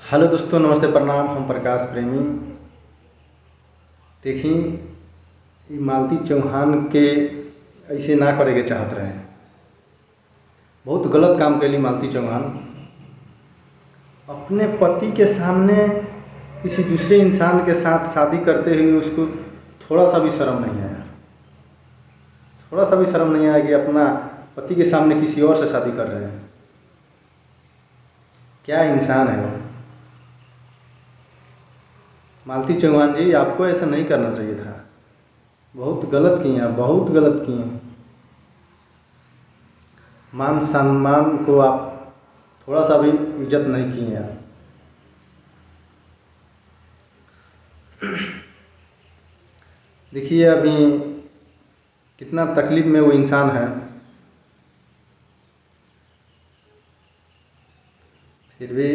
Hello दोस्तों, नमस्ते, प्रणाम। हम प्रकाश प्रेमी। देखी ई मालती चौहान के ऐसे ना करे के चाहत रहे। बहुत गलत काम कैली मालती चौहान। अपने पति के सामने किसी दूसरे इंसान के साथ शादी करते हुए उसको थोड़ा सा भी शर्म नहीं आया। थोड़ा सा भी शर्म नहीं आया कि अपना पति के सामने किसी और से शादी कर रहे हैं। क्या इंसान है वो। मालती चौहान जी, आपको ऐसा नहीं करना चाहिए था। बहुत गलत किए हैं, बहुत गलत किए हैं। मान सम्मान को आप थोड़ा सा भी इज्जत नहीं किए हैं। देखिए अभी कितना तकलीफ में वो इंसान है, फिर भी